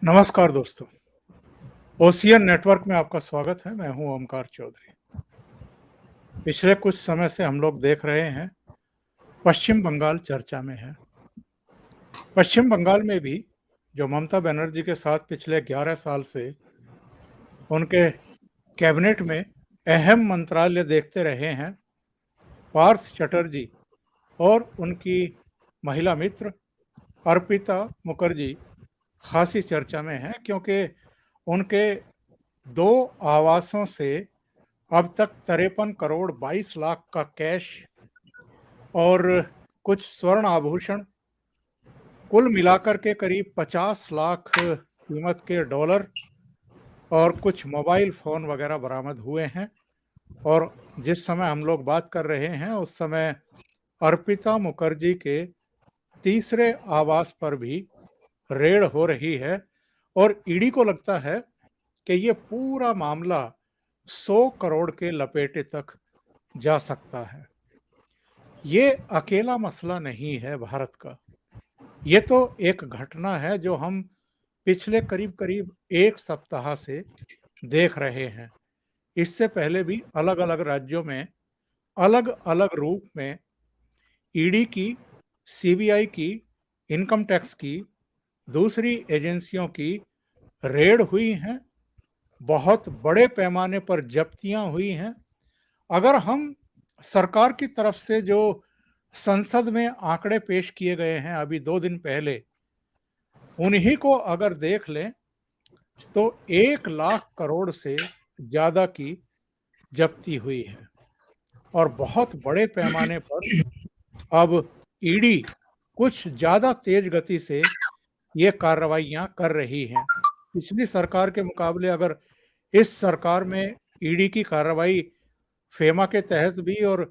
नमस्कार दोस्तों, ocean network में आपका स्वागत है। मैं हूं ओमकार चौधरी। पिछले कुछ समय से हम लोग देख रहे हैं, पश्चिम बंगाल चर्चा में है। पश्चिम बंगाल में भी जो ममता बनर्जी के साथ पिछले 11 साल से उनके कैबिनेट में अहम मंत्रालय देखते रहे हैं, पार्थ चटर्जी और उनकी महिला मित्र अर्पिता मुखर्जी खासी चर्चा में हैं, क्योंकि उनके 2 आवासों से अब तक 53 करोड़ 22 लाख का कैश और कुछ स्वर्ण आभूषण, कुल मिलाकर के करीब 50 लाख कीमत के डॉलर और कुछ मोबाइल फ़ोन वगैरह बरामद हुए हैं। और जिस समय हम लोग बात कर रहे हैं, उस समय अर्पिता मुखर्जी के तीसरे आवास पर भी रेड हो रही है और ईडी को लगता है कि ये पूरा मामला 100 करोड़ के लपेटे तक जा सकता है। ये अकेला मसला नहीं है भारत का। ये तो एक घटना है जो हम पिछले करीब-करीब 1 सप्ताह से देख रहे हैं। इससे पहले भी अलग-अलग राज्यों में, अलग-अलग रूप में ईडी की, सीबीआई की, इनकम टैक्स की, दूसरी एजेंसियों की रेड हुई हैं, बहुत बड़े पैमाने पर जब्तियाँ हुई हैं। अगर हम सरकार की तरफ से जो संसद में आंकड़े पेश किए गए हैं अभी 2 दिन पहले, उन्हीं को अगर देख लें तो 1 लाख करोड़ से ज़्यादा की जब्ती हुई है और बहुत बड़े पैमाने पर अब ईडी कुछ ज़्यादा तेज गति से ये कार्रवाइयाँ कर रही हैं। पिछली सरकार के मुकाबले अगर इस सरकार में ईडी की कार्रवाई फेमा के तहत भी और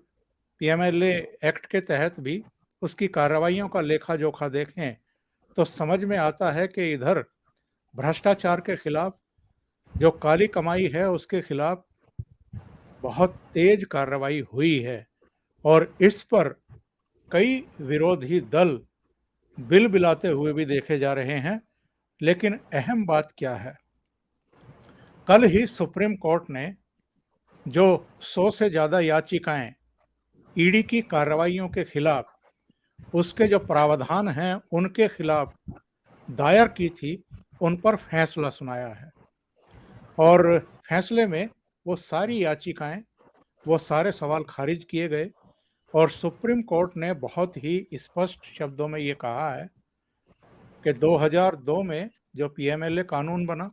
पीएमएलए एक्ट के तहत भी उसकी कार्रवाइयों का लेखा-जोखा देखें, तो समझ में आता है कि इधर भ्रष्टाचार के खिलाफ, जो काली कमाई है उसके खिलाफ बहुत तेज कार्रवाई हुई है और इस पर कई विरोधी दल बिलबिलाते हुए भी देखे जा रहे हैं। लेकिन अहम बात क्या है? कल ही सुप्रीम कोर्ट ने जो 100 से ज़्यादा याचिकाएं ईडी की कार्रवाइयों के खिलाफ, उसके जो प्रावधान हैं उनके खिलाफ दायर की थी, उन पर फैसला सुनाया है और फैसले में वो सारी याचिकाएं, वो सारे सवाल खारिज किए गए और सुप्रीम कोर्ट ने बहुत ही स्पष्ट शब्दों में ये कहा है कि 2002 में जो पीएमएलए कानून बना,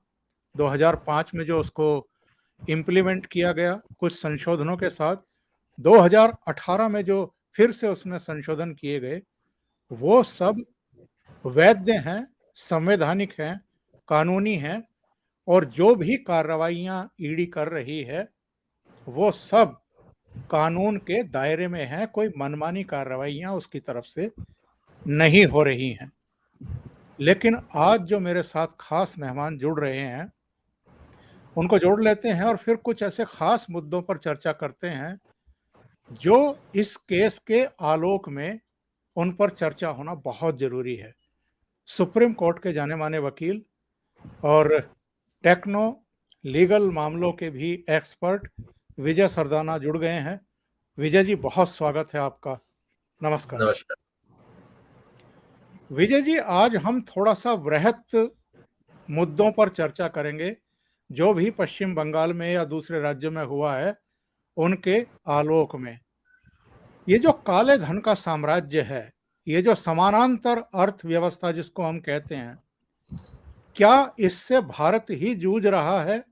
2005 में जो उसको इम्प्लीमेंट किया गया कुछ संशोधनों के साथ, 2018 में जो फिर से उसमें संशोधन किए गए, वो सब वैध हैं, संवैधानिक हैं, कानूनी हैं और जो भी कार्रवाइयाँ ईडी कर रही है, वो सब कानून के दायरे में हैं। कोई मनमानी कार्रवाइयाँ उसकी तरफ से नहीं हो रही हैं। लेकिन आज जो मेरे साथ खास मेहमान जुड़ रहे हैं, उनको जोड़ लेते हैं और फिर कुछ ऐसे खास मुद्दों पर चर्चा करते हैं, जो इस केस के आलोक में उन पर चर्चा होना बहुत ज़रूरी है। सुप्रीम कोर्ट के जाने-माने वकील और टेक्नो लीगल मामलों के भी एक्सपर्ट विजय सरदाना जुड़ गए हैं। विजय जी, बहुत स्वागत है आपका। नमस्कार। नमस्कार। विजय जी, आज हम थोड़ा-सा वृहत मुद्दों पर चर्चा करेंगे, जो भी पश्चिम बंगाल में या दूसरे राज्यों में हुआ है, उनके आलोक में। ये जो काले धन का साम्राज्य है, ये जो समानांतर अर्थव्यवस्था जिसको हम कहते हैं, क्या इससे भारत ही जूझ रहा है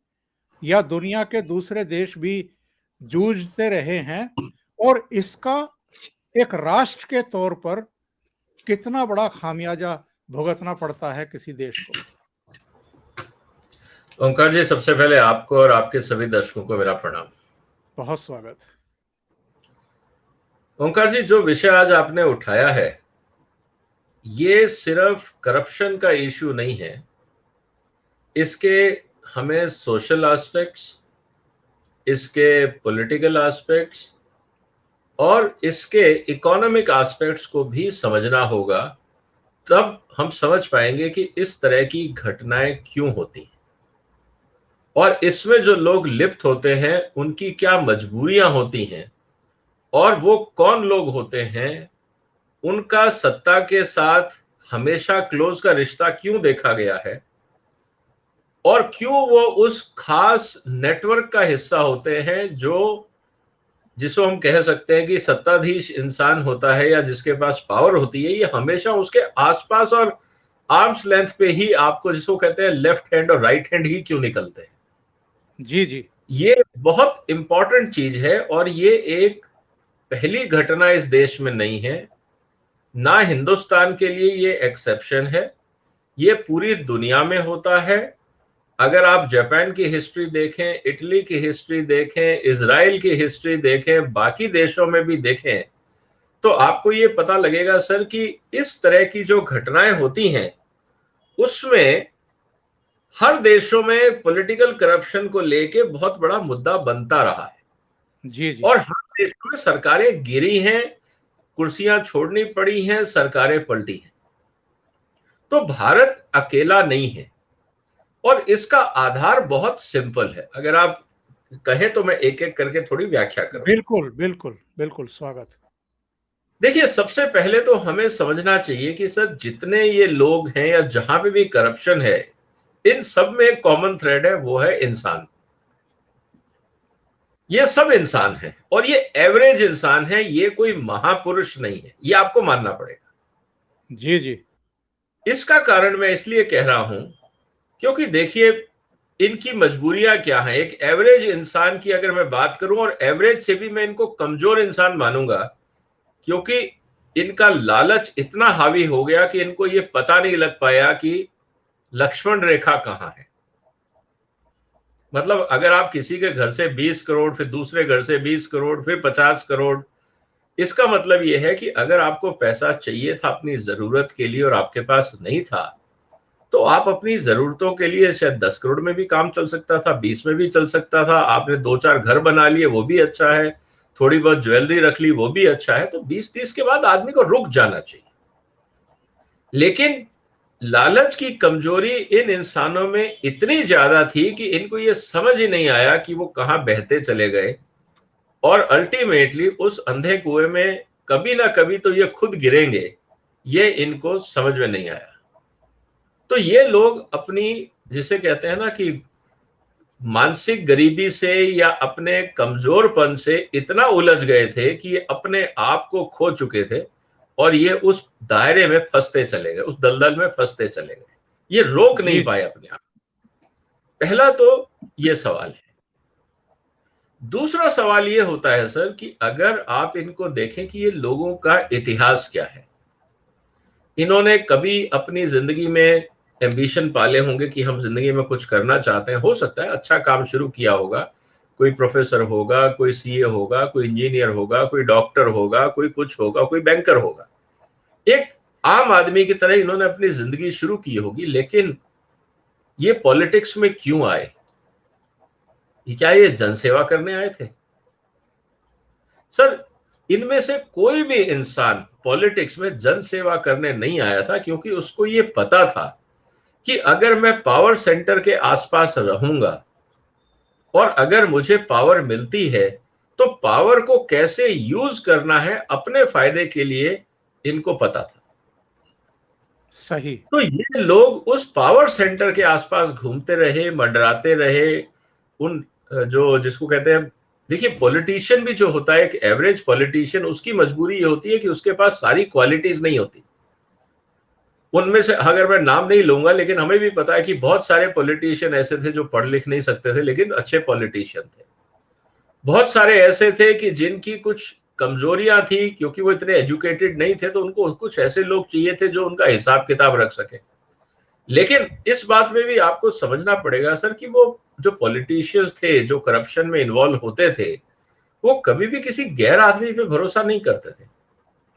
या दुनिया के दूसरे देश भी जूझते रहे हैं? और इसका एक राष्ट्र के तौर पर कितना बड़ा खामियाजा भुगतना पड़ता है किसी देश को? ओंकार जी, सबसे पहले आपको और आपके सभी दर्शकों को मेरा प्रणाम। बहुत स्वागत। ओंकार जी, जो विषय आज आपने उठाया है, ये सिर्फ करप्शन का इश्यू नहीं है। इसके हमें सोशल एस्पेक्ट्स, इसके पॉलिटिकल एस्पेक्ट्स और इसके इकोनॉमिक एस्पेक्ट्स को भी समझना होगा तब हम समझ पाएंगे कि इस तरह की घटनाएं क्यों होती हैं और इसमें जो लोग लिप्त होते हैं उनकी क्या मजबूरियां होती हैं और वो कौन लोग होते हैं, उनका सत्ता के साथ हमेशा क्लोज का रिश्ता क्यों देखा गया है और क्यों वो उस खास नेटवर्क का हिस्सा होते हैं जो जिसको हम कह सकते हैं कि सत्ताधीश इंसान होता है या जिसके पास पावर होती है, ये हमेशा उसके आसपास और आर्म्स लेंथ पे ही आपको जिसको कहते हैं लेफ्ट हैंड और राइट हैंड ही क्यों निकलते हैं। जी जी। ये बहुत इंपॉर्टेंट चीज है और ये एक पहली घटना इस देश में नहीं है, ना हिंदुस्तान के लिए ये एक्सेप्शन है, ये पूरी दुनिया में होता है। अगर आप जापान की हिस्ट्री देखें, इटली की हिस्ट्री देखें, इजराइल की हिस्ट्री देखें, बाकी देशों में भी देखें, तो आपको ये पता लगेगा सर कि इस तरह की जो घटनाएं होती हैं उसमें हर देशों में पॉलिटिकल करप्शन को लेके बहुत बड़ा मुद्दा बनता रहा है जी जी। और हर देशों में सरकारें गिरी हैं, कुर्सियां छोड़नी पड़ी हैं, सरकारें पलटी हैं। तो भारत अकेला नहीं है और इसका आधार बहुत सिंपल है। अगर आप कहें तो मैं एक एक करके थोड़ी व्याख्या करूं। बिल्कुल बिल्कुल बिल्कुल, स्वागत। देखिए, सबसे पहले तो हमें समझना चाहिए कि सर जितने ये लोग हैं या जहां पे भी करप्शन है, इन सब में एक कॉमन थ्रेड है, वो है इंसान। ये सब इंसान है और ये एवरेज इंसान है, ये कोई महापुरुष नहीं है, ये आपको मानना पड़ेगा। जी जी। इसका कारण मैं इसलिए कह रहा हूं क्योंकि देखिए इनकी मजबूरियां क्या हैं। एक एवरेज इंसान की अगर मैं बात करूं, और एवरेज से भी मैं इनको कमजोर इंसान मानूंगा, क्योंकि इनका लालच इतना हावी हो गया कि इनको ये पता नहीं लग पाया कि लक्ष्मण रेखा कहां है। मतलब अगर आप किसी के घर से 20 करोड़, फिर दूसरे घर से 20 करोड़, फिर 50 करोड़, इसका मतलब यह है कि अगर आपको पैसा चाहिए था अपनी जरूरत के लिए और आपके पास नहीं था, तो आप अपनी जरूरतों के लिए शायद 10 करोड़ में भी काम चल सकता था, 20 में भी चल सकता था, आपने 2-4 घर बना लिए वो भी अच्छा है, थोड़ी बहुत ज्वेलरी रख ली वो भी अच्छा है। तो 20-30 के बाद आदमी को रुक जाना चाहिए। लेकिन लालच की कमजोरी इन इंसानों में इतनी ज्यादा थी कि इनको ये समझ ही नहीं आया कि वो कहां बहते चले गए और अल्टीमेटली उस अंधे कुएं में कभी ना कभी तो ये खुद गिरेंगे, ये इनको समझ में नहीं आया। तो ये लोग अपनी, जिसे कहते हैं ना कि मानसिक गरीबी से या अपने कमजोरपन से इतना उलझ गए थे कि ये अपने आप को खो चुके थे और ये उस दायरे में फंसते चले गए, उस दलदल में फंसते चले गए, ये रोक जी नहीं पाए अपने आप। पहला तो ये सवाल है। दूसरा सवाल ये होता है सर कि अगर आप इनको देखें कि ये लोगों का इतिहास क्या है, इन्होंने कभी अपनी जिंदगी में एम्बिशन पाले होंगे कि हम जिंदगी में कुछ करना चाहते हैं, हो सकता है अच्छा काम शुरू किया होगा, कोई प्रोफेसर होगा, कोई सीए होगा, कोई इंजीनियर होगा, कोई डॉक्टर होगा, कोई कुछ होगा, कोई बैंकर होगा, एक आम आदमी की तरह इन्होंने अपनी जिंदगी शुरू की होगी। लेकिन ये पॉलिटिक्स में क्यों आए? क्या ये जनसेवा करने आए थे? सर, इनमें से कोई भी इंसान पॉलिटिक्स में जनसेवा करने नहीं आया था, क्योंकि उसको ये पता था कि अगर मैं पावर सेंटर के आसपास रहूंगा और अगर मुझे पावर मिलती है तो पावर को कैसे यूज करना है अपने फायदे के लिए, इनको पता था। सही। तो ये लोग उस पावर सेंटर के आसपास घूमते रहे, मंडराते रहे। उन जो जिसको कहते हैं, देखिए पॉलिटिशियन भी जो होता है, एक एवरेज पॉलिटिशियन, उसकी मजबूरी ये होती है कि उसके पास सारी क्वालिटीज नहीं होती। उनमें से अगर मैं नाम नहीं लूंगा, लेकिन हमें भी पता है कि बहुत सारे पॉलिटिशियन ऐसे थे जो पढ़ लिख नहीं सकते थे लेकिन अच्छे पॉलिटिशियन थे। बहुत सारे ऐसे थे कि जिनकी कुछ कमजोरियां थी, क्योंकि वो इतने एजुकेटेड नहीं थे, तो उनको कुछ ऐसे लोग चाहिए थे जो उनका हिसाब किताब रख सके। लेकिन इस बात में भी आपको समझना पड़ेगा सर कि वो जो पॉलिटिशियंस थे, जो करप्शन में इन्वॉल्व होते थे, वो कभी भी किसी गैर आदमी पे भरोसा नहीं करते थे।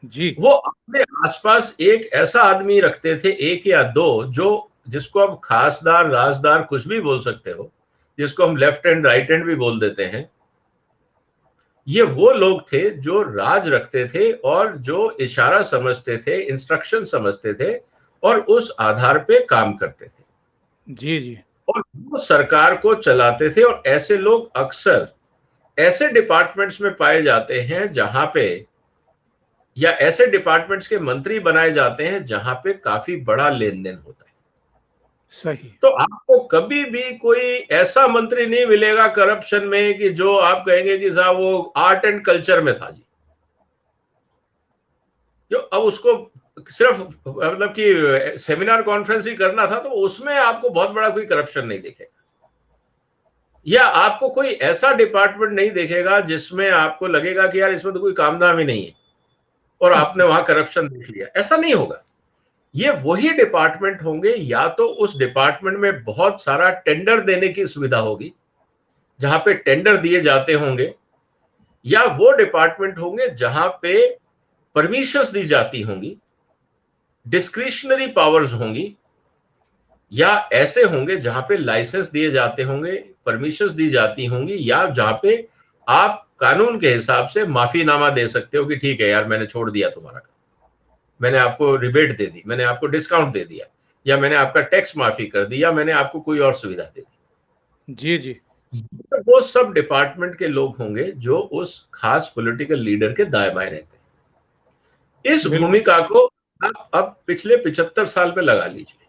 जी वो अपने आसपास एक ऐसा आदमी रखते थे, एक या दो, जो जिसको आप खासदार, राजदार कुछ भी बोल सकते हो, जिसको हम लेफ्ट हैंड राइट हैंड भी बोल देते हैं। ये वो लोग थे जो राज रखते थे और जो इशारा समझते थे, इंस्ट्रक्शन समझते थे, और उस आधार पे काम करते थे। जी जी। और वो सरकार को चलाते थे। और ऐसे लोग अक्सर ऐसे डिपार्टमेंट्स में पाए जाते हैं जहां पे, या ऐसे डिपार्टमेंट्स के मंत्री बनाए जाते हैं जहां पे काफी बड़ा लेन देन होता है। सही। तो आपको कभी भी कोई ऐसा मंत्री नहीं मिलेगा करप्शन में कि जो आप कहेंगे कि साहब वो आर्ट एंड कल्चर में था जी, जो अब उसको सिर्फ मतलब कि सेमिनार कॉन्फ्रेंस ही करना था, तो उसमें आपको बहुत बड़ा कोई करप्शन नहीं दिखेगा। या आपको कोई ऐसा डिपार्टमेंट नहीं देखेगा जिसमें आपको लगेगा कि यार इसमें तो कोई काम धाम ही नहीं है और आपने वहां करप्शन देख लिया, ऐसा नहीं होगा। ये वही डिपार्टमेंट होंगे, या तो उस डिपार्टमेंट में बहुत सारा टेंडर देने की सुविधा होगी जहां पे टेंडर दिए जाते होंगे, या वो डिपार्टमेंट होंगे जहां पे परमिशंस दी जाती होंगी, डिस्क्रिशनरी पावर्स होंगी, या ऐसे होंगे जहां पे लाइसेंस दिए जाते होंगे, परमिशंस दी जाती होंगी, या जहां पे आप कानून के हिसाब से माफीनामा दे सकते हो कि ठीक है यार मैंने छोड़ दिया तुम्हारा, मैंने आपको रिबेट दे दी, मैंने आपको डिस्काउंट दे दिया, या मैंने आपका टैक्स माफी कर दी, या मैंने आपको कोई और सुविधा दे दी। जी जी। वो सब डिपार्टमेंट के लोग होंगे जो उस खास पॉलिटिकल लीडर के दाएं बाएं रहते हैं। इस बिल्कुल। भूमिका को आप अब पिछले 75 साल पे लगा लीजिए।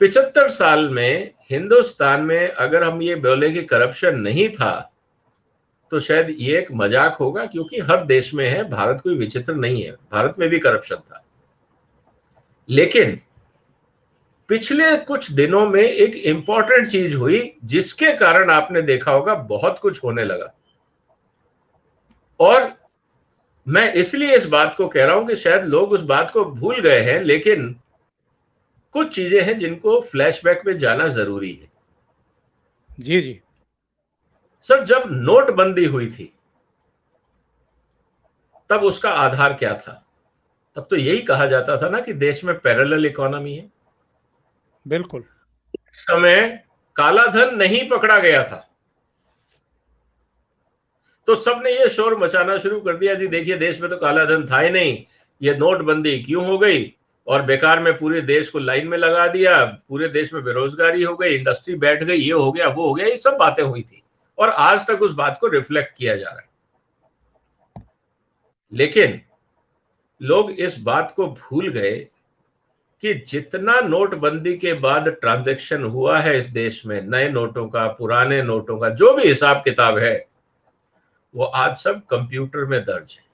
75 साल में हिंदुस्तान में अगर हम ये बोले कि करप्शन नहीं था, तो शायद ये एक मजाक होगा, क्योंकि हर देश में है, भारत कोई विचित्र नहीं है, भारत में भी करप्शन था। लेकिन पिछले कुछ दिनों में एक इंपॉर्टेंट चीज हुई जिसके कारण आपने देखा होगा बहुत कुछ होने लगा। और मैं इसलिए इस बात को कह रहा हूं कि शायद लोग उस बात को भूल गए हैं, लेकिन कुछ चीजें हैं जिनको फ्लैशबैक में जाना जरूरी है। जी जी। सर, जब नोटबंदी हुई थी तब उसका आधार क्या था? तब तो यही कहा जाता था ना कि देश में पैरेलल इकोनॉमी है। बिल्कुल। इस समय काला धन नहीं पकड़ा गया था, तो सबने ये शोर मचाना शुरू कर दिया जी, देखिए देश में तो काला धन था ही नहीं, ये नोटबंदी क्यों हो गई, और बेकार में पूरे देश को लाइन में लगा दिया, पूरे देश में बेरोजगारी हो गई, इंडस्ट्री बैठ गई, ये हो गया वो हो गया, ये सब बातें हुई थी और आज तक उस बात को रिफ्लेक्ट किया जा रहा है। लेकिन लोग इस बात को भूल गए कि जितना नोटबंदी के बाद ट्रांजैक्शन हुआ है इस देश में, नए नोटों का, पुराने नोटों का, जो भी हिसाब किताब है, वो आज सब कंप्यूटर में दर्ज है।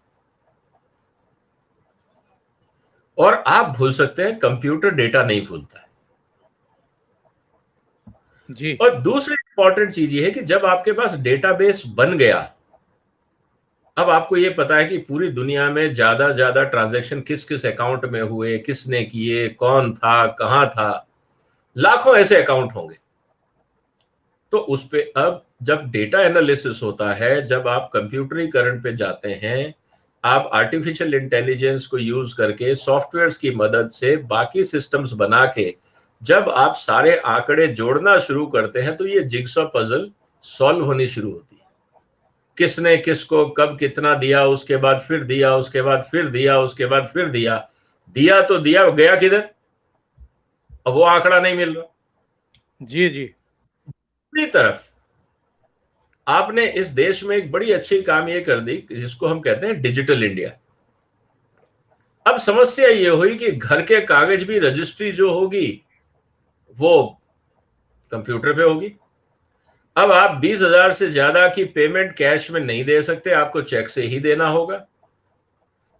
और आप भूल सकते हैं, कंप्यूटर डेटा नहीं भूलता है। जी। और दूसरी इंपॉर्टेंट चीज ये है कि जब आपके पास डेटाबेस बन गया, अब आपको ये पता है कि पूरी दुनिया में ज्यादा ट्रांजैक्शन किस किस अकाउंट में हुए, किसने किए, कौन था, कहां था, लाखों ऐसे अकाउंट होंगे। तो उस पे अब जब डेटा एनालिसिस होता है, जब आप कंप्यूटरीकरण पे जाते हैं, आप आर्टिफिशियल इंटेलिजेंस को यूज करके सॉफ्टवेयर्स की मदद से बाकी सिस्टम्स बना के जब आप सारे आंकड़े जोड़ना शुरू करते हैं, तो ये जिगसॉ पजल सॉल्व होनी शुरू होती है। किसने किसको कब कितना दिया, उसके बाद फिर दिया, उसके बाद फिर दिया, उसके बाद फिर दिया, दिया तो दिया, गया किधर? अब वो आंकड़ा नहीं मिल रहा। जी जी। दूसरी तरफ आपने इस देश में एक बड़ी अच्छी काम ये कर दी जिसको हम कहते हैं डिजिटल इंडिया। अब समस्या ये हुई कि घर के कागज भी रजिस्ट्री जो होगी वो कंप्यूटर पे होगी। अब आप 20,000 से ज्यादा की पेमेंट कैश में नहीं दे सकते, आपको चेक से ही देना होगा।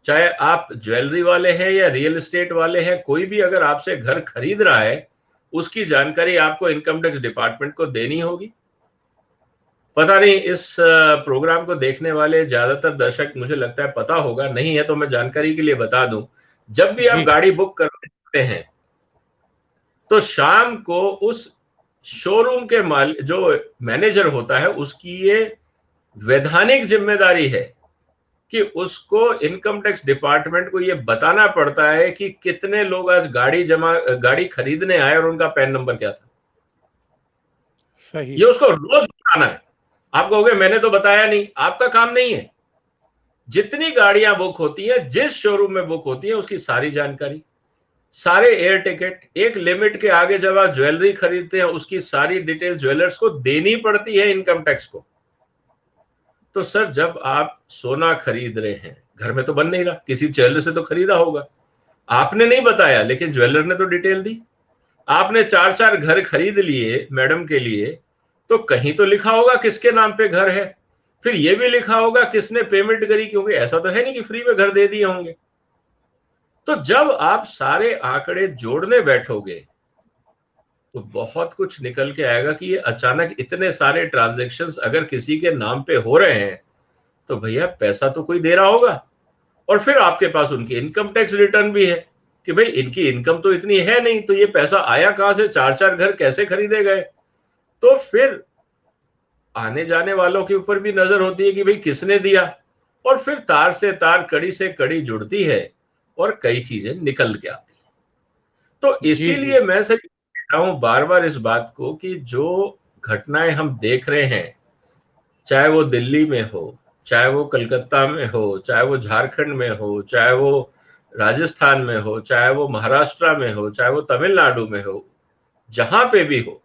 चाहे आप ज्वेलरी वाले हैं या रियल एस्टेट वाले हैं, कोई भी अगर आपसे घर खरीद रहा है, उसकी जानकारी आपको इनकम टैक्स डिपार्टमेंट को देनी होगी। पता नहीं इस प्रोग्राम को देखने वाले ज्यादातर दर्शक, मुझे लगता है पता होगा, नहीं है तो मैं जानकारी के लिए बता दूं, जब भी आप जी। गाड़ी बुक करते हैं तो शाम को उस शोरूम के जो मैनेजर होता है, उसकी ये वैधानिक जिम्मेदारी है कि उसको इनकम टैक्स डिपार्टमेंट को ये बताना पड़ता है कि कितने लोग आज गाड़ी खरीदने आए और उनका पैन नंबर क्या था। सही। ये उसको रोज बताना है। आप कहोगे मैंने तो बताया नहीं, आपका काम नहीं है। जितनी गाड़ियां बुक होती हैं, जिस शोरूम में बुक होती है, उसकी सारी जानकारी सारे एयर टिकट, एक लिमिट के आगे जब आप ज्वेलरी खरीदते हैं उसकी सारी डिटेल ज्वेलर्स को देनी पड़ती है इनकम टैक्स को। तो सर जब आप सोना खरीद रहे हैं, घर में तो बन नहीं रहा, किसी ज्वेलर से तो खरीदा होगा, आपने नहीं बताया लेकिन ज्वेलर ने तो डिटेल दी। आपने 4-4 घर खरीद लिए मैडम के लिए, तो कहीं तो लिखा होगा किसके नाम पे घर है, फिर ये भी लिखा होगा किसने पेमेंट करी, क्योंकि ऐसा तो है नहीं कि फ्री में घर दे दिए होंगे। तो जब आप सारे आंकड़े जोड़ने बैठोगे तो बहुत कुछ निकल के आएगा कि ये अचानक इतने सारे ट्रांजैक्शंस अगर किसी के नाम पे हो रहे हैं तो भैया पैसा तो कोई दे रहा होगा। और फिर आपके पास उनकी इनकम टैक्स रिटर्न भी है कि भाई इनकी इनकम तो इतनी है नहीं, तो ये पैसा आया कहां से, 4-4 घर कैसे खरीदे गए। तो फिर आने जाने वालों के ऊपर भी नजर होती है कि भाई किसने दिया, और फिर तार से तार, कड़ी से कड़ी जुड़ती है और कई चीजें निकल के आती है। तो जी, जी। इसीलिए मैं सर कह रहा हूं बार बार इस बात को कि जो घटनाएं हम देख रहे हैं, चाहे वो दिल्ली में हो, चाहे वो कलकत्ता में हो, चाहे वो झारखंड में हो, चाहे वो राजस्थान में हो, चाहे वो महाराष्ट्र में हो, चाहे वो तमिलनाडु में हो, जहां पे भी हो,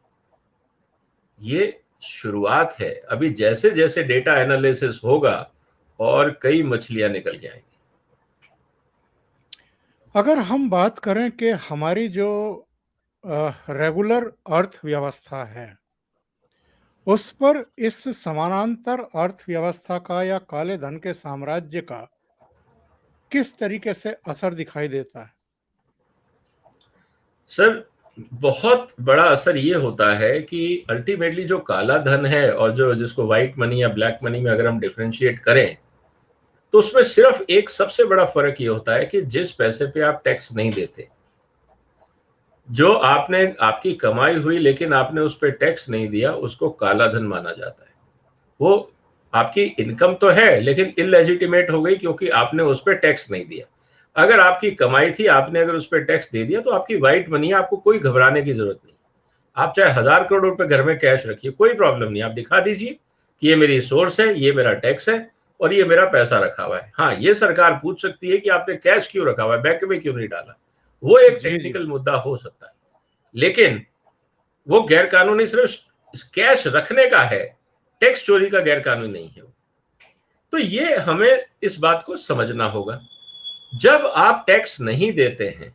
ये शुरुआत है। अभी जैसे जैसे डेटा एनालिसिस होगा और कई मछलियां निकल के आएंगी। अगर हम बात करें कि हमारी जो रेगुलर अर्थव्यवस्था है, उस पर इस समानांतर अर्थव्यवस्था का या काले धन के साम्राज्य का किस तरीके से असर दिखाई देता है? सर बहुत बड़ा असर ये होता है कि अल्टीमेटली जो काला धन है और जो जिसको व्हाइट मनी या ब्लैक मनी में अगर हम डिफरेंशिएट करें, तो उसमें सिर्फ एक सबसे बड़ा फर्क ये होता है कि जिस पैसे पे आप टैक्स नहीं देते, जो आपने आपकी कमाई हुई लेकिन आपने उस पर टैक्स नहीं दिया, उसको काला धन माना जाता है। वो आपकी इनकम तो है लेकिन इलेजिटिमेट हो गई क्योंकि आपने उस पर टैक्स नहीं दिया। अगर आपकी कमाई थी, आपने अगर उस पर टैक्स दे दिया तो आपकी व्हाइट मनी है, आपको कोई घबराने की जरूरत नहीं। आप चाहे 1000 करोड़ रुपए घर में कैश रखिए, कोई प्रॉब्लम नहीं, आप दिखा दीजिए कि ये मेरी सोर्स है, ये मेरा टैक्स है और ये मेरा पैसा रखा हुआ है। हाँ, ये सरकार पूछ सकती है कि आपने कैश क्यों रखा हुआ है, बैंक में क्यों नहीं डाला, वो एक जी, जी। टेक्निकल मुद्दा हो सकता है, लेकिन वो गैर कानूनी सिर्फ कैश रखने का है, टैक्स चोरी का गैर कानूनी नहीं है। तो ये हमें इस बात को समझना होगा। जब आप टैक्स नहीं देते हैं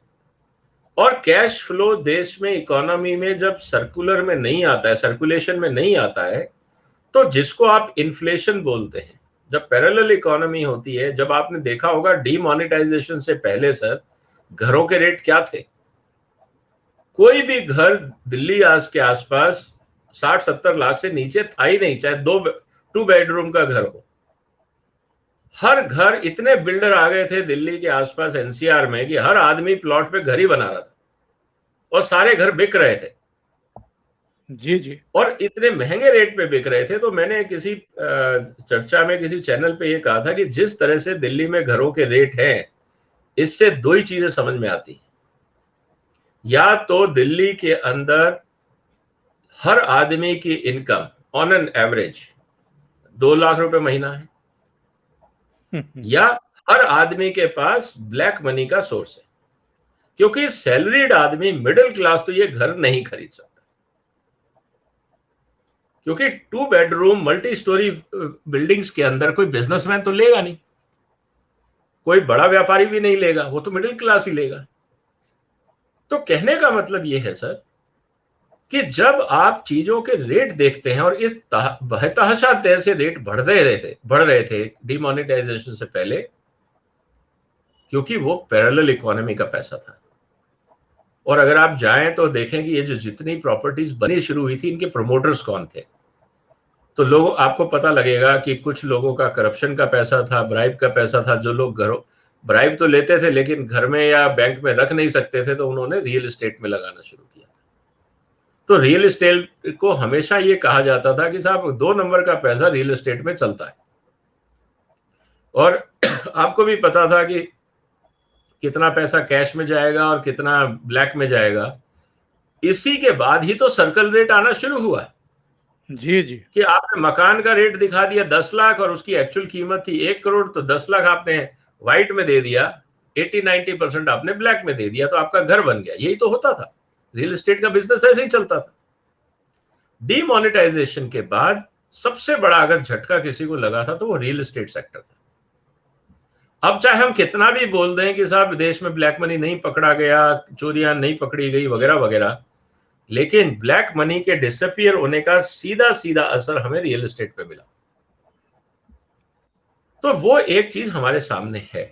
और कैश फ्लो देश में, इकोनॉमी में जब सर्कुलर में नहीं आता है, सर्कुलेशन में नहीं आता है, तो जिसको आप इन्फ्लेशन बोलते हैं, जब पैरेलल इकोनॉमी होती है, जब आपने देखा होगा डीमोनेटाइजेशन से पहले सर घरों के रेट क्या थे, कोई भी घर दिल्ली आज के आसपास 60-70 लाख से नीचे था ही नहीं, चाहे 2 बेडरूम का घर हो। हर घर, इतने बिल्डर आ गए थे दिल्ली के आसपास एनसीआर में कि हर आदमी प्लॉट पे घर ही बना रहा था और सारे घर बिक रहे थे जी, जी। और इतने महंगे रेट पे बिक रहे थे। तो मैंने किसी चर्चा में किसी चैनल पे ये कहा था कि जिस तरह से दिल्ली में घरों के रेट हैं, इससे दो ही चीजें समझ में आती हैं। या तो दिल्ली के अंदर हर आदमी की income on an average 2 lakh रुपए महीना है, या हर आदमी के पास ब्लैक मनी का सोर्स है, क्योंकि सैलरीड आदमी, मिडिल क्लास तो ये घर नहीं खरीद सकता, क्योंकि 2 बेडरूम मल्टी स्टोरी बिल्डिंग्स के अंदर कोई बिजनेसमैन तो लेगा नहीं, कोई बड़ा व्यापारी भी नहीं लेगा, वो तो मिडिल क्लास ही लेगा। तो कहने का मतलब ये है सर कि जब आप चीजों के रेट देखते हैं और इस बेतहाशा तरह से रेट बढ़ रहे थे डिमोनेटाइजेशन से पहले, क्योंकि वो पैरेलल इकोनॉमी का पैसा था। और अगर आप जाएं तो देखें कि ये जो जितनी प्रॉपर्टीज बनी शुरू हुई थी, इनके प्रमोटर्स कौन थे, तो लोग, आपको पता लगेगा कि कुछ लोगों का करप्शन का पैसा था, ब्राइब का पैसा था। जो लोग घरों ब्राइब तो लेते थे लेकिन घर में या बैंक में रख नहीं सकते थे, तो उन्होंने रियल एस्टेट में लगाना शुरू किया। तो रियल एस्टेट को हमेशा ये कहा जाता था कि साहब 2 नंबर का पैसा रियल एस्टेट में चलता है। और आपको भी पता था कि कितना पैसा कैश में जाएगा और कितना ब्लैक में जाएगा। इसी के बाद ही तो सर्कल रेट आना शुरू हुआ जी, जी। कि आपने मकान का रेट दिखा दिया 10 लाख और उसकी एक्चुअल कीमत थी 1 करोड़, तो 10 लाख आपने व्हाइट में दे दिया 80-90% आपने ब्लैक में दे दिया तो आपका घर बन गया। यही तो होता था, रियल एस्टेट का बिजनेस ऐसे ही चलता था। डीमोनेटाइजेशन के बाद सबसे बड़ा अगर झटका किसी को लगा था तो वो रियल एस्टेट सेक्टर था। अब चाहे हम कितना भी बोल दें कि साहब देश में ब्लैक मनी नहीं पकड़ा गया, चोरियां नहीं पकड़ी गई वगैरह वगैरह, लेकिन ब्लैक मनी के डिसअपियर होने का सीधा सीधा असर हमें रियल एस्टेट पे मिला। तो वो एक चीज हमारे सामने है।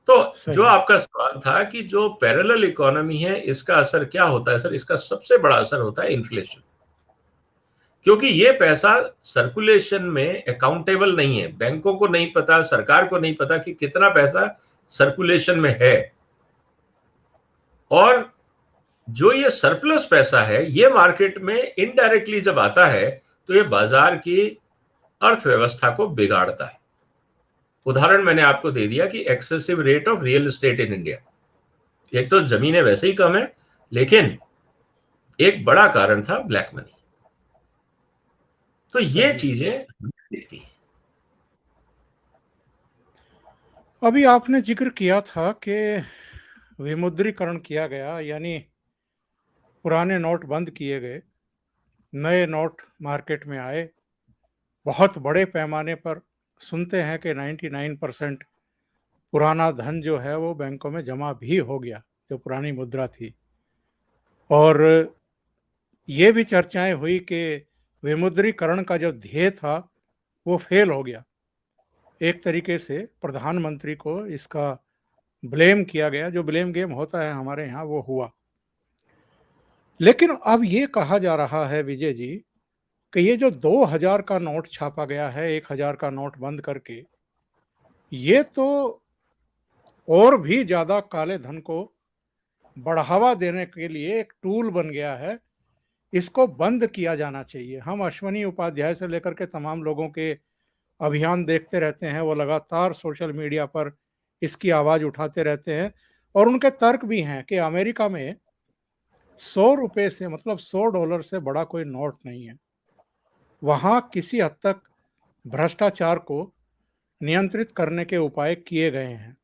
तो जो आपका सवाल था कि जो पैरेलल इकोनॉमी है इसका असर क्या होता है सर, इसका सबसे बड़ा असर होता है इन्फ्लेशन। क्योंकि ये पैसा सर्कुलेशन में अकाउंटेबल नहीं है, बैंकों को नहीं पता, सरकार को नहीं पता कि कितना पैसा सर्कुलेशन में है। और जो ये सरप्लस पैसा है ये मार्केट में इनडायरेक्टली जब आता है तो ये बाजार की अर्थव्यवस्था को बिगाड़ता है। उदाहरण मैंने आपको दे दिया कि excessive rate of real estate in India. एक तो जमीनें वैसे ही कम है, लेकिन एक बड़ा कारण था ब्लैक मनी। तो ये चीजें दिखती हैं। अभी आपने जिक्र किया था कि विमुद्रीकरण किया गया, यानी पुराने नोट बंद किए गए, नए नोट मार्केट में आए। बहुत बड़े पैमाने पर सुनते हैं कि 99% पुराना धन जो है वो बैंकों में जमा भी हो गया, जो पुरानी मुद्रा थी। और ये भी चर्चाएं हुई कि विमुद्रीकरण का जो ध्येय था वो फेल हो गया। एक तरीके से प्रधानमंत्री को इसका ब्लेम किया गया, जो ब्लेम गेम होता है हमारे यहाँ वो हुआ। लेकिन अब ये कहा जा रहा है विजय जी कि ये जो 2000 का नोट छापा गया है 1000 का नोट बंद करके, ये तो और भी ज्यादा काले धन को बढ़ावा देने के लिए एक टूल बन गया है। इसको बंद किया जाना चाहिए। हम अश्वनी उपाध्याय से लेकर के तमाम लोगों के अभियान देखते रहते हैं, वो लगातार सोशल मीडिया पर इसकी आवाज उठाते रहते हैं। और उनके तर्क भी हैं कि अमेरिका में 100 रुपए से, मतलब $100 से बड़ा कोई नोट नहीं है। वहां किसी हद तक भ्रष्टाचार को नियंत्रित करने के उपाय किए गए हैं।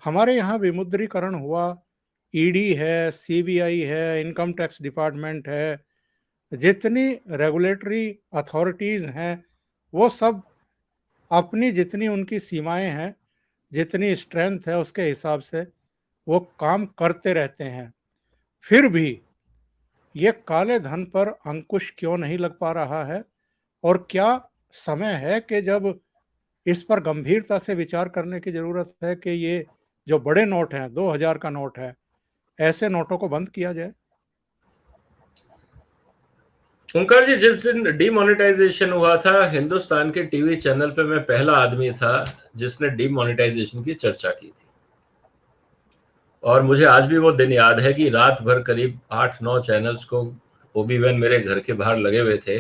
हमारे यहाँ विमुद्रीकरण हुआ, ईडी है, सीबीआई है, इनकम टैक्स डिपार्टमेंट है, जितनी रेगुलेटरी अथॉरिटीज हैं वो सब अपनी जितनी उनकी सीमाएं हैं, जितनी स्ट्रेंथ है उसके हिसाब से वो काम करते रहते हैं। फिर भी ये काले धन पर अंकुश क्यों नहीं लग पा रहा है? और क्या समय है कि जब इस पर गंभीरता से विचार करने की जरूरत है कि ये जो बड़े नोट हैं, 2000 का नोट है, ऐसे नोटों को बंद किया जाए? ओंकार जी, जिस दिन डीमोनेटाइजेशन हुआ था, हिंदुस्तान के टीवी चैनल पे मैं पहला आदमी था जिसने डीमोनेटाइजेशन की चर्चा की थी। और मुझे आज भी वो दिन याद है कि रात भर करीब 8-9 चैनल्स को ओबी वैन मेरे घर के बाहर लगे हुए थे,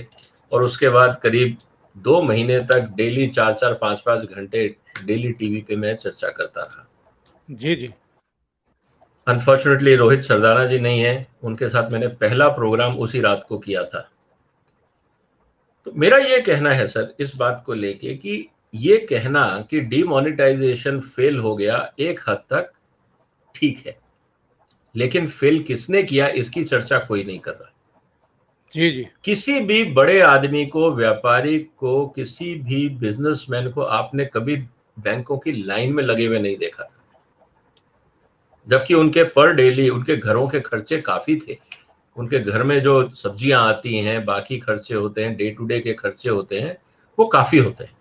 और उसके बाद करीब 2 महीने तक डेली 4-4, 5-5 घंटे डेली टीवी पे मैं चर्चा करता रहा। जी जी। अनफॉर्चुनेटली रोहित सरदाना जी नहीं है, उनके साथ मैंने पहला प्रोग्राम उसी रात को किया था। तो मेरा ये कहना है सर इस बात को लेके कि ये कहना कि डीमोनेटाइजेशन फेल हो गया एक हद तक ठीक है, लेकिन फेल किसने किया इसकी चर्चा कोई नहीं कर रहा। जी जी। किसी भी बड़े आदमी को, व्यापारी को, किसी भी बिजनेसमैन को आपने कभी बैंकों की लाइन में लगे हुए नहीं देखा था, जबकि उनके पर डेली उनके घरों के खर्चे काफी थे। उनके घर में जो सब्जियां आती हैं, बाकी खर्चे होते हैं, डे टू डे के खर्चे होते हैं, वो काफी होते हैं,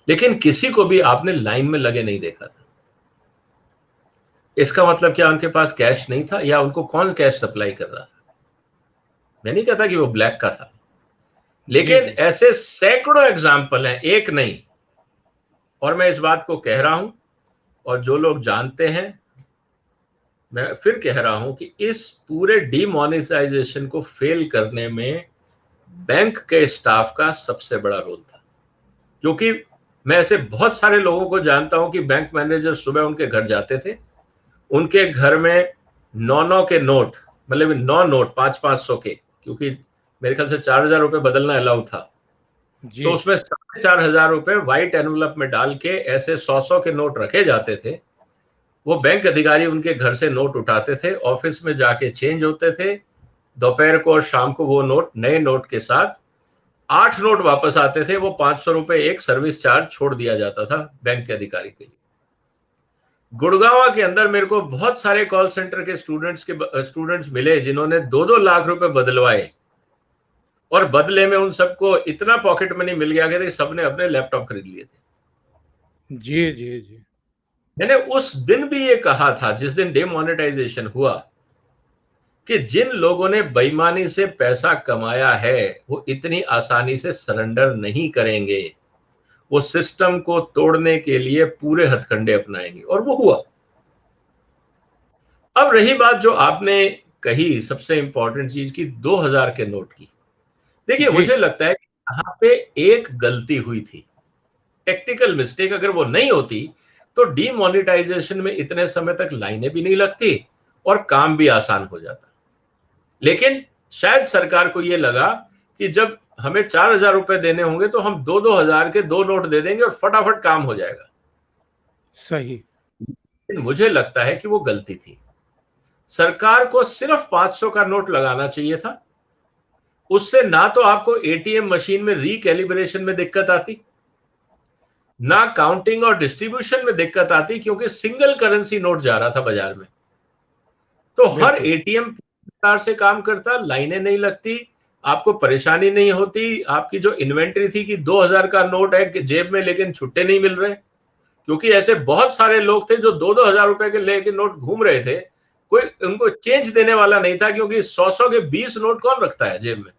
लेकिन किसी को भी आपने लाइन में लगे नहीं देखा था। इसका मतलब क्या उनके पास कैश नहीं था, या उनको कौन कैश सप्लाई कर रहा था? मैं नहीं कहता कि वो ब्लैक का था, लेकिन ऐसे सैकड़ों एग्जाम्पल हैं, एक नहीं। और मैं इस बात को कह रहा हूं, और जो लोग जानते हैं, मैं फिर कह रहा हूं कि इस पूरे डीमोनेटाइजेशन को फेल करने में बैंक के स्टाफ का सबसे बड़ा रोल था। क्योंकि मैं ऐसे बहुत सारे लोगों को जानता हूं कि बैंक मैनेजर सुबह उनके घर जाते थे, उनके घर में 9 के नोट, मतलब 9 नोट 500 के, क्योंकि मेरे ख्याल से 4000 रुपए बदलना अलाउ था, तो उसमें 4500 रुपए व्हाइट एनवलप में डाल के ऐसे 100 के नोट रखे जाते थे। वो बैंक अधिकारी उनके घर से नोट उठाते थे, ऑफिस में जाके चेंज होते थे, दोपहर को और शाम को वो नोट नए नोट के साथ 8 नोट वापस आते थे। वो 500 रुपए एक सर्विस चार्ज छोड़ दिया जाता था बैंक के अधिकारी के लिए। गुड़गांव के अंदर मेरे को बहुत सारे कॉल सेंटर के स्टूडेंट्स मिले जिन्होंने 2-2 लाख रुपए बदलवाए, और बदले में उन सबको इतना पॉकेट मनी मिल गया कि सबने अपने लैपटॉप खरीद लिए थे। जी जी जी। मैंने उस दिन भी ये कहा था, जिस दिन डिमोनेटाइजेशन हुआ, कि जिन लोगों ने बेईमानी से पैसा कमाया है वो इतनी आसानी से सरेंडर नहीं करेंगे, वो सिस्टम को तोड़ने के लिए पूरे हथकंडे अपनाएंगे, और वो हुआ। अब रही बात जो आपने कही सबसे इंपॉर्टेंट चीज की, 2000 के नोट की। देखिए, जी मुझे लगता है कि यहां पे एक गलती हुई थी, टेक्निकल मिस्टेक। अगर वो नहीं होती तो डीमोनेटाइजेशन में इतने समय तक लाइनें भी नहीं लगती और काम भी आसान हो जाता। लेकिन शायद सरकार को ये लगा कि जब हमें 4000 रुपए देने होंगे तो हम 2-2 हजार के 2 नोट दे देंगे और फटाफट काम हो जाएगा। सही। लेकिन मुझे लगता है कि वो गलती थी। सरकार को सिर्फ 500 का नोट लगाना चाहिए था। उससे ना तो आपको एटीएम मशीन में रिकैलिब्रेशन में दिक्कत आती, ना काउंटिंग और डिस्ट्रीब्यूशन में दिक्कत आती, क्योंकि सिंगल करेंसी नोट जा रहा था बाजार में। तो हर बिल्कुल। एटीएम से काम करता, लाइनें नहीं लगती, आपको परेशानी नहीं होती। आपकी जो इन्वेंट्री थी कि 2000 का नोट है जेब में लेकिन छुट्टे नहीं मिल रहे, क्योंकि ऐसे बहुत सारे लोग थे जो 2-2 हजार रुपए के लेके नोट घूम रहे थे, कोई उनको चेंज देने वाला नहीं था, क्योंकि 100-100 के 20 नोट कौन रखता है जेब में।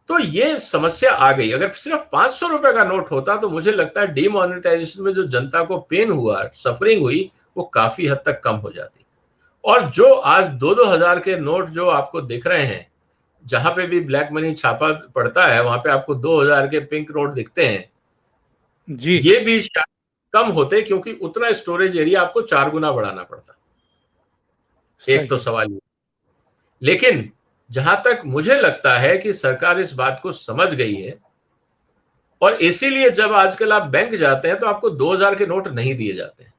तो ये समस्या आ गई। अगर सिर्फ 500 रुपए का नोट होता तो मुझे लगता है डीमोनेटाइजेशन में जो जनता को पेन हुआ, सफरिंग हुई, वो काफी हद तक कम हो जाती। और जो आज 2-2 हजार के नोट जो आपको दिख रहे हैं, जहां पे भी ब्लैक मनी छापा पड़ता है वहां पे आपको 2000 के पिंक नोट दिखते हैं, जी। ये भी शायद कम होते, क्योंकि उतना स्टोरेज एरिया आपको 4 गुना बढ़ाना पड़ता। एक तो सही। सवाल ये। लेकिन जहां तक मुझे लगता है कि सरकार इस बात को समझ गई है, और इसीलिए जब आजकल आप बैंक जाते हैं तो आपको 2000 के नोट नहीं दिए जाते हैं।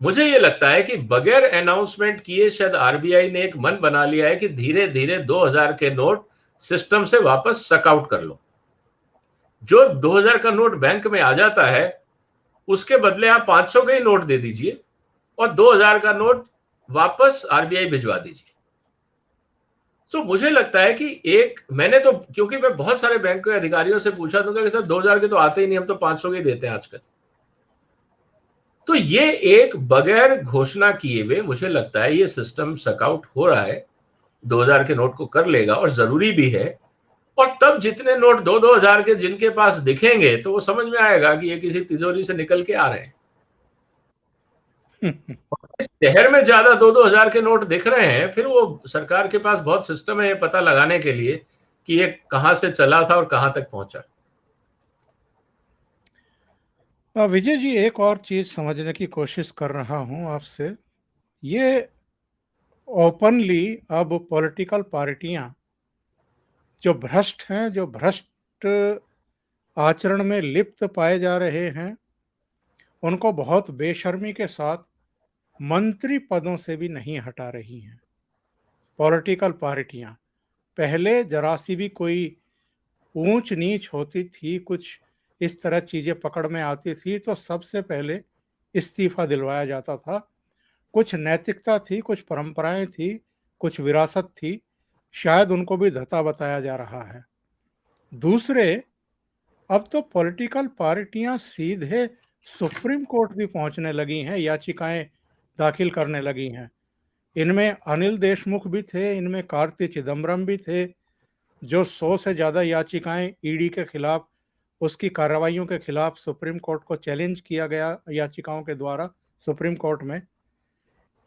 मुझे ये लगता है कि बगैर अनाउंसमेंट किए शायद आरबीआई ने एक मन बना लिया है कि धीरे धीरे 2000 के नोट सिस्टम से वापस सकआउट कर लो। जो 2000 का नोट बैंक में आ जाता है उसके बदले आप 500 के ही नोट दे दीजिए और 2000 का नोट वापस आरबीआई भिजवा दीजिए। तो मुझे लगता है कि मैंने तो, क्योंकि मैं बहुत सारे बैंक के अधिकारियों से पूछा तो कि सर 2000 के तो आते ही नहीं, हम तो 500 के देते हैं आजकल। तो ये एक बगैर घोषणा किए हुए मुझे लगता है ये सिस्टम सकआउट हो रहा है, 2000 के नोट को कर लेगा, और जरूरी भी है। और तब जितने नोट 2-2 हजार के जिनके पास दिखेंगे तो वो समझ में आएगा कि ये किसी तिजोरी से निकल के आ रहे हैं। इस शहर में ज्यादा 2-2 हजार के नोट दिख रहे हैं, फिर वो सरकार के पास बहुत सिस्टम है ये पता लगाने के लिए कि ये कहां से चला था और कहां तक पहुंचा। विजय जी, एक और चीज समझने की कोशिश कर रहा हूं आपसे। ये ओपनली अब पॉलिटिकल पार्टियां जो भ्रष्ट हैं, जो भ्रष्ट आचरण में लिप्त पाए जा रहे हैं, उनको बहुत बेशर्मी के साथ मंत्री पदों से भी नहीं हटा रही हैं। पॉलिटिकल पार्टियां पहले जरा सी भी कोई ऊंच नीच होती थी, कुछ इस तरह चीजें पकड़ में आती थी तो सबसे पहले इस्तीफा दिलवाया जाता था। कुछ नैतिकता थी, कुछ परंपराएं थी, कुछ विरासत थी, शायद उनको भी धता बताया जा रहा है। दूसरे, अब तो पॉलिटिकल पार्टियां सीधे सुप्रीम कोर्ट भी पहुंचने लगी हैं, याचिकाएं दाखिल करने लगी हैं। इनमें अनिल देशमुख भी थे, इनमें कार्ति चिदम्बरम भी थे, जो 100 से ज़्यादा याचिकाएं ईडी के खिलाफ, उसकी कार्रवाइयों के खिलाफ सुप्रीम कोर्ट को चैलेंज किया गया याचिकाओं के द्वारा सुप्रीम कोर्ट में।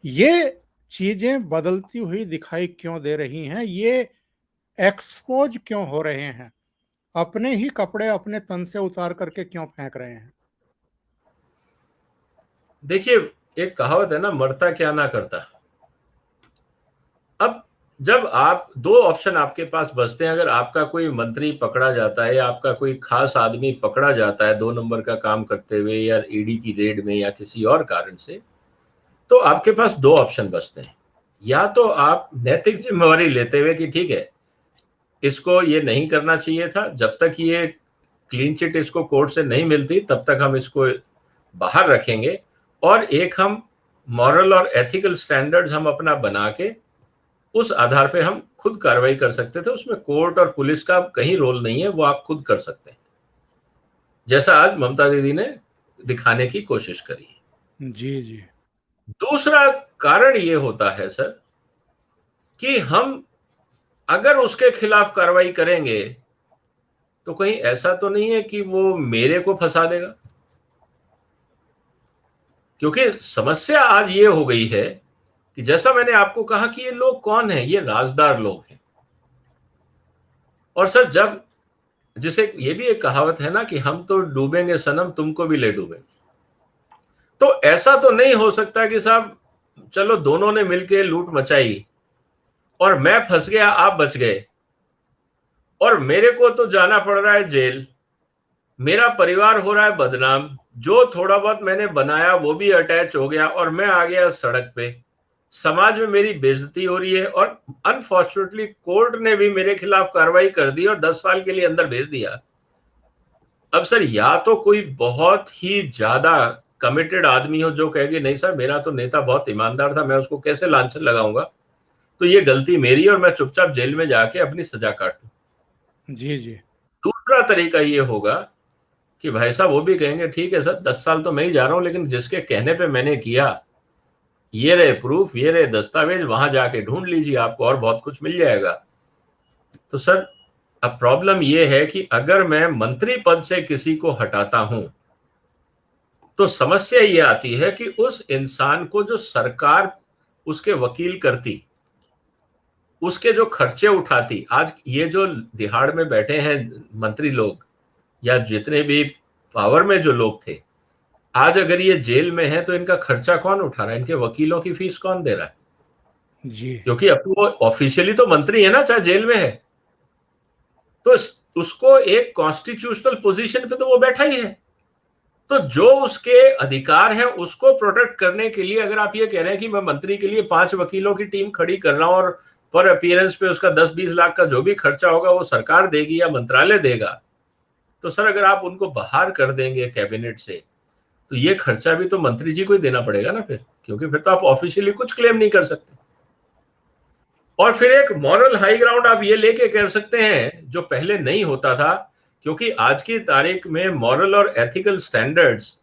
ये चीजें बदलती हुई दिखाई क्यों दे रही हैं? ये एक्सपोज क्यों हो रहे हैं? अपने ही कपड़े अपने तन से उतार करके क्यों फेंक रहे हैं? देखिए, एक कहावत है ना, मरता क्या ना करता। अब जब आप दो ऑप्शन आपके पास बचते हैं, अगर आपका कोई मंत्री पकड़ा जाता है या आपका कोई खास आदमी पकड़ा जाता है 2 नंबर का काम करते हुए या ईडी की रेड में या किसी और कारण से, तो आपके पास दो ऑप्शन बचते हैं। या तो आप नैतिक जिम्मेवारी लेते हुए कि ठीक है, इसको ये नहीं करना चाहिए था, जब तक ये क्लीन चिट इसको कोर्ट से नहीं मिलती तब तक हम इसको बाहर रखेंगे, और एक हम मॉरल और एथिकल स्टैंडर्ड्स हम अपना बना के उस आधार पे हम खुद कार्रवाई कर सकते थे। उसमें कोर्ट और पुलिस का कहीं रोल नहीं है, वो आप खुद कर सकते हैं, जैसा आज ममता दीदी ने दिखाने की कोशिश करी है। जी जी। दूसरा कारण ये होता है सर कि हम अगर उसके खिलाफ कार्रवाई करेंगे तो कहीं ऐसा तो नहीं है कि वो मेरे को फंसा देगा, क्योंकि समस्या आज ये हो गई है कि जैसा मैंने आपको कहा कि ये लोग कौन है, ये राजदार लोग हैं। और सर जब, जिसे ये भी एक कहावत है ना कि हम तो डूबेंगे सनम तुमको भी ले डूबेंगे, तो ऐसा तो नहीं हो सकता कि साहब चलो दोनों ने मिलके लूट मचाई और मैं फंस गया आप बच गए और मेरे को तो जाना पड़ रहा है जेल, मेरा परिवार हो रहा है बदनाम, जो थोड़ा बहुत मैंने बनाया वो भी अटैच हो गया और मैं आ गया सड़क पे, समाज में मेरी बेइज्जती हो रही है और अनफॉर्चुनेटली कोर्ट ने भी मेरे खिलाफ कार्रवाई कर दी और 10 साल के लिए अंदर भेज दिया। अब सर या तो कोई बहुत ही ज्यादा कमिटेड आदमी हो जो कहेगी नहीं सर मेरा तो नेता बहुत ईमानदार था, मैं उसको कैसे लांछन लगाऊंगा, तो ये गलती मेरी और मैं चुपचाप जेल में जाके अपनी सजा काटूं। जी जी। दूसरा तरीका ये होगा कि भाई साहब वो भी कहेंगे ठीक है सर 10 साल तो मैं ही जा रहा हूं, लेकिन जिसके कहने पे मैंने किया ये रहे प्रूफ, ये रहे दस्तावेज, वहां जाके ढूंढ लीजिए आपको और बहुत कुछ मिल जाएगा। तो सर अब प्रॉब्लम ये है कि अगर मैं मंत्री पद से किसी को हटाता हूं तो समस्या ये आती है कि उस इंसान को जो सरकार उसके वकील करती, उसके जो खर्चे उठाती, आज ये जो दिहाड़ में बैठे हैं मंत्री लोग या जितने भी पावर में जो लोग थे, आज अगर ये जेल में है तो इनका खर्चा कौन उठा रहा है, इनके वकीलों की फीस कौन दे रहा है? जी। क्योंकि अब तो वो ऑफिशियली तो मंत्री है ना, चाहे जेल में है, तो उसको एक कॉन्स्टिट्यूशनल पोजीशन पे तो वो बैठा ही है। तो जो उसके अधिकार है उसको प्रोटेक्ट करने के लिए अगर आप ये कह रहे हैं कि मैं मंत्री के लिए 5 वकीलों की टीम खड़ी कर रहा हूं और पर अपीयरेंस पे उसका 10-20 लाख का जो भी खर्चा होगा वो सरकार देगी या मंत्रालय देगा, तो सर अगर आप उनको बाहर कर देंगे कैबिनेट से तो ये खर्चा भी तो मंत्री जी को ही देना पड़ेगा ना फिर, क्योंकि फिर तो आप ऑफिशियली कुछ क्लेम नहीं कर सकते। और फिर एक मॉरल हाई ग्राउंड आप ये लेके कर सकते हैं जो पहले नहीं होता था, क्योंकि आज की तारीख में मॉरल और एथिकल स्टैंडर्ड्स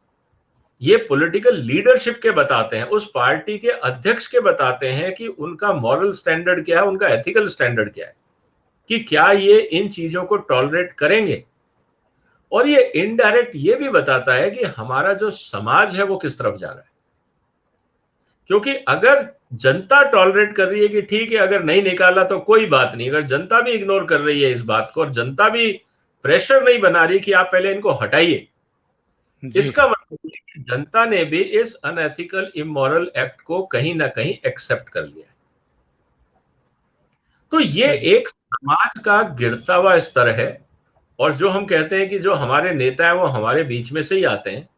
ये पॉलिटिकल लीडरशिप के बताते हैं, उस पार्टी के अध्यक्ष के बताते हैं कि उनका मॉरल स्टैंडर्ड क्या है, उनका एथिकल स्टैंडर्ड क्या है, कि क्या ये इन चीजों को टॉलरेट करेंगे। और ये इनडायरेक्ट ये भी बताता है कि हमारा जो समाज है वो किस तरफ जा रहा है, क्योंकि अगर जनता टॉलरेट कर रही है कि ठीक है अगर नहीं निकाला तो कोई बात नहीं, अगर जनता भी इग्नोर कर रही है इस बात को और जनता भी प्रेशर नहीं बना रही कि आप पहले इनको हटाइए, इसका मतलब है कि जनता ने भी इस अनएथिकल इमोरल एक्ट को कहीं ना कहीं एक्सेप्ट कर लिया है। तो ये एक समाज का गिरता हुआ स्तर है, और जो हम कहते हैं कि जो हमारे नेता है वो हमारे बीच में से ही आते हैं,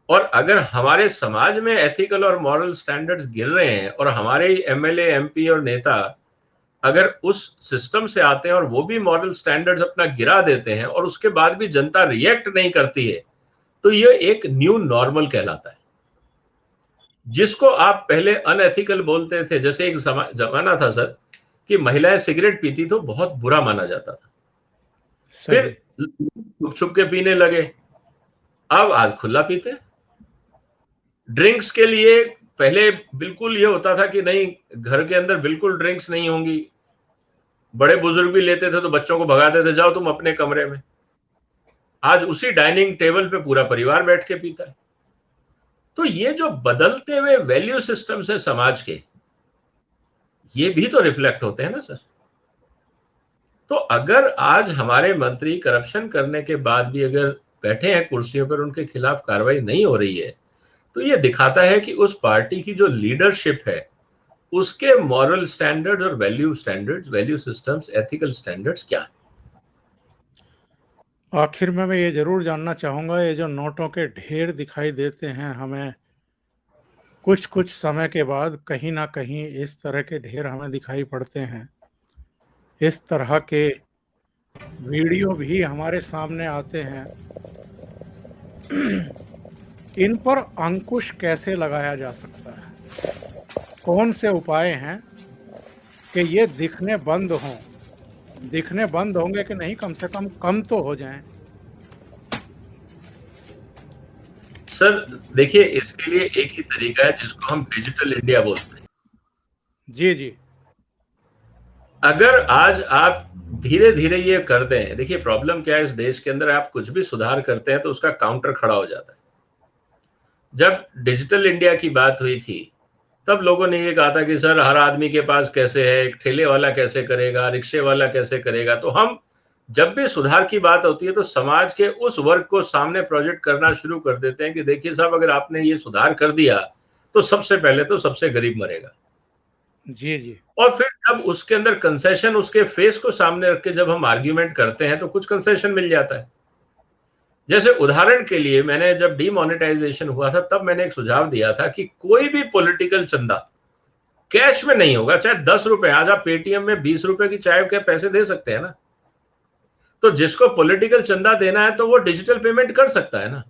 और अगर हमारे समाज में एथिकल और मॉरल स्टैंडर्ड्स गिर रहे हैं और हमारे एमएलए एमपी और नेता अगर उस सिस्टम से आते हैं और वो भी मॉरल स्टैंडर्ड्स अपना गिरा देते हैं और उसके बाद भी जनता रिएक्ट नहीं करती है, तो ये एक न्यू नॉर्मल कहलाता है, जिसको आप पहले अनएथिकल बोलते थे। जैसे एक जमाना था सर कि महिलाएं सिगरेट पीती तो बहुत बुरा माना जाता था, फिर छुप छुप के पीने लगे, अब आज खुला पीते हैं। ड्रिंक्स के लिए पहले बिल्कुल ये होता था कि नहीं घर के अंदर बिल्कुल ड्रिंक्स नहीं होंगी, बड़े बुजुर्ग भी लेते थे तो बच्चों को भगा देते, जाओ तुम अपने कमरे में। आज उसी डाइनिंग टेबल पे पूरा परिवार बैठ के पीता है। तो ये जो बदलते हुए वैल्यू सिस्टम्स है समाज के, ये भी तो रिफ्लेक्ट होते हैं ना सर। तो अगर आज हमारे मंत्री करप्शन करने के बाद भी अगर बैठे हैं कुर्सियों पर, उनके खिलाफ कार्रवाई नहीं हो रही है, तो ये दिखाता है कि उस पार्टी की जो लीडरशिप है उसके मॉरल स्टैंडर्ड्स और value standards, value systems, ethical standards क्या है? आखिर में मैं ये ज़रूर जानना चाहूँगा, ये जो नोटों के ढेर दिखाई देते हैं हमें, कुछ-कुछ समय के बाद कहीं न कहीं इस तरह के ढेर हमें दिखाई पड़ते हैं। इस तरह के वीडियो भी हमारे सामने आते हैं। इन पर अंकुश कैसे लगाया जा सकता है? कौन से उपाय हैं कि ये दिखने बंद हों? दिखने बंद होंगे कि नहीं, कम से कम तो हो जाएँ? सर देखिए, इसके लिए एक ही तरीका है जिसको हम डिजिटल इंडिया बोलते हैं। जी, जी। अगर आज आप धीरे-धीरे ये कर दें, देखिए प्रॉब्लम क्या है इस देश के अंदर, आप कुछ भी सुधार करते हैं तो उसका काउंटर खड़ा हो जाता है। जब डिजिटल इंडिया की बात हुई थी, तब लोगों ने ये कहा था कि सर हर आदमी के पास कैसे है, एक ठेले वाला कैसे करेगा, रिक्शे वाला कैसे करेगा। तो हम जब भी सुधार की बात होती है तो समाज के उस वर्ग को सामने प्रोजेक्ट करना शुरू कर देते हैं कि देखिए साहब, अगर आपने ये सुधार कर दिया तो सबसे पहले तो सबसे गरीब मरेगा। जी, जी। और फिर जब उसके अंदर कंसेशन, उसके फेस को सामने रख के जब हम आर्ग्यूमेंट करते हैं तो कुछ कंसेशन मिल जाता है। जैसे उदाहरण के लिए, मैंने जब डीमोनेटाइजेशन हुआ था तब मैंने एक सुझाव दिया था कि कोई भी पॉलिटिकल चंदा कैश में नहीं होगा, चाहे 10 रुपए। आज आप पेटीएम में 20 रुपए की चाय के पैसे दे सकते हैं ना। तो जिसको पॉलिटिकल चंदा देना है तो वो डिजिटल पेमेंट कर सकता है ना।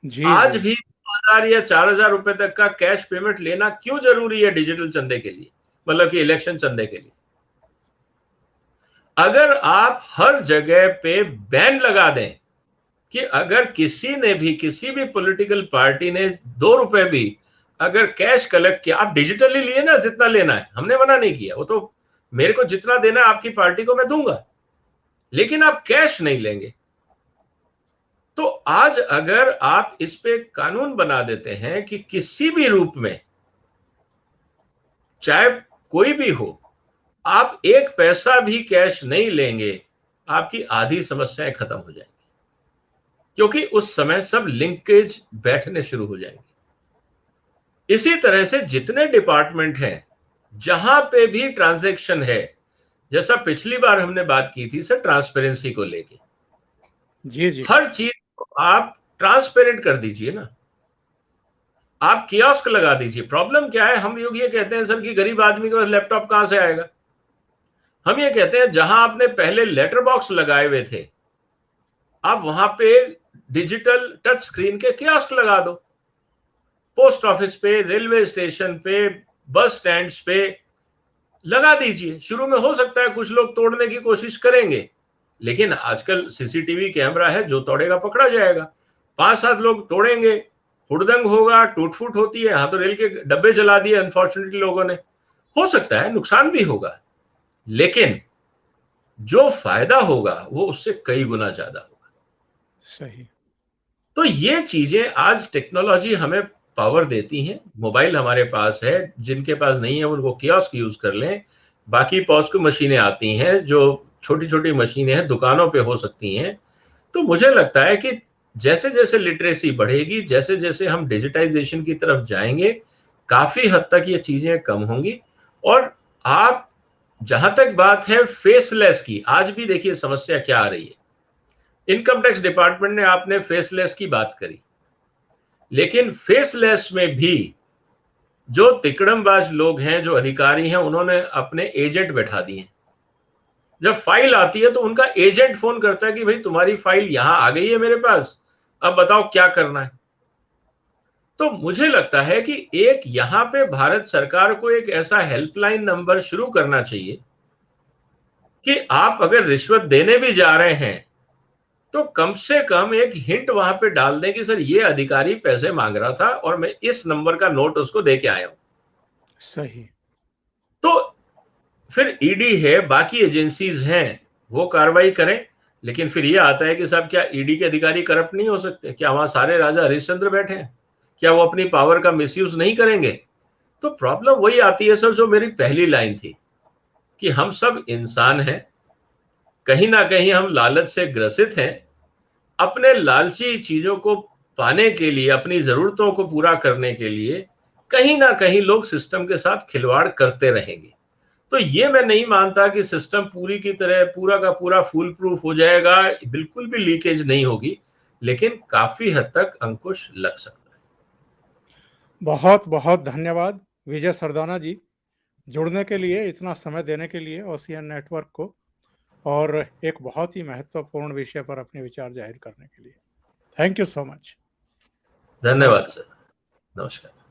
जी, आज जी। भी 2000 या 4000 रुपए तक का कैश पेमेंट लेना क्यों जरूरी है डिजिटल चंदे के लिए, मतलब कि इलेक्शन चंदे के लिए? अगर आप हर जगह पे बैन लगा दें कि अगर किसी ने भी, किसी भी पॉलिटिकल पार्टी ने 2 रुपए भी अगर कैश कलेक्ट किया, आप डिजिटली लिए ना जितना लेना है, हमने मना नहीं किया, वो तो मेरे को जितना देना है आपकी पार्टी को मैं दूंगा, लेकिन आप कैश नहीं लेंगे। तो आज अगर आप इस पे कानून बना देते हैं कि किसी भी रूप में, चाहे कोई भी हो, आप एक पैसा भी कैश नहीं लेंगे, आपकी आधी समस्याएं खत्म हो जाएंगी, क्योंकि उस समय सब लिंकेज बैठने शुरू हो जाएंगे। इसी तरह से जितने डिपार्टमेंट हैं जहां पे भी ट्रांजैक्शन है, जैसा पिछली बार हमने बात की थी सर ट्रांसपेरेंसी को लेके, जी, जी। हर चीज को आप ट्रांसपेरेंट कर दीजिए ना। आप कियोस्क लगा दीजिए। प्रॉब्लम क्या है, हम लोग ये कहते हैं सर कि गरीब आदमी के पास लैपटॉप कहां से आएगा। हम ये कहते हैं जहां आपने पहले लेटर बॉक्स लगाए हुए थे, आप वहां पे डिजिटल टच स्क्रीन के कियोस्क लगा दो। पोस्ट ऑफिस पे, रेलवे स्टेशन पे, बस स्टैंड पे लगा दीजिए। शुरू में हो सकता है कुछ लोग तोड़ने की कोशिश करेंगे, लेकिन आजकल सीसीटीवी कैमरा है, जो तोड़ेगा पकड़ा जाएगा। 5-7 लोग तोड़ेंगे, हुड़दंग होगा, टूट फूट होती है। यहाँ तो रेल के डब्बे जला दिए अनफॉर्चुनेटली लोगों ने। हो सकता है नुकसान भी होगा, लेकिन जो फायदा होगा वो उससे कई गुना ज्यादा होगा। सही। तो ये चीजें आज टेक्नोलॉजी हमें पावर देती हैं। मोबाइल हमारे पास है, जिनके पास नहीं है उनको कियोस्क यूज कर लें। बाकी पॉस की मशीनें आती हैं, जो छोटी छोटी मशीनें हैं, दुकानों पे हो सकती हैं। तो मुझे लगता है कि जैसे जैसे लिटरेसी बढ़ेगी, जैसे जैसे हम डिजिटाइजेशन की तरफ जाएंगे, काफी हद तक ये चीजें कम होंगी। और आप, जहां तक बात है फेसलेस की, आज भी देखिए समस्या क्या आ रही है। इनकम टैक्स डिपार्टमेंट ने आपने फेसलेस की बात करी, लेकिन फेसलेस में भी जो तिकड़मबाज लोग हैं, जो अधिकारी हैं, उन्होंने अपने एजेंट बैठा दिए। जब फाइल आती है तो उनका एजेंट फोन करता है कि भाई तुम्हारी फाइल यहां आ गई है मेरे पास, अब बताओ क्या करना है। तो मुझे लगता है कि एक यहां पे भारत सरकार को एक ऐसा हेल्पलाइन नंबर शुरू करना चाहिए कि आप अगर रिश्वत देने भी जा रहे हैं तो कम से कम एक हिंट वहां पे डाल दें कि सर ये अधिकारी पैसे मांग रहा था और मैं इस नंबर का नोट उसको दे के आया हूं। सही। तो फिर ईडी है, बाकी एजेंसीज हैं, वो कार्रवाई करें। लेकिन फिर ये आता है कि साहब क्या ईडी के अधिकारी करप्ट नहीं हो सकते? क्या वहां सारे राजा हरिश्चंद्र बैठे हैं? क्या वो अपनी पावर का मिसयूज नहीं करेंगे? तो प्रॉब्लम वही आती है सर, जो मेरी पहली लाइन थी कि हम सब इंसान हैं, कहीं ना कहीं हम लालच से ग्रसित हैं। अपने लालची चीजों को पाने के लिए, अपनी जरूरतों को पूरा करने के लिए कहीं ना कहीं लोग सिस्टम के साथ खिलवाड़ करते रहेंगे। तो ये मैं नहीं मानता कि सिस्टम पूरी की तरह पूरा का पूरा फूल प्रूफ हो जाएगा, बिल्कुल भी लीकेज नहीं होगी, लेकिन काफी हद तक अंकुश लग सकता है। बहुत बहुत धन्यवाद विजय सरदाना जी, जुड़ने के लिए, इतना समय देने के लिए ओशियन नेटवर्क को, और एक बहुत ही महत्वपूर्ण विषय पर अपने विचार जाहिर करने के लिए। Thank you so much. धन्यवाद नमस्कार। सर। नमस्कार।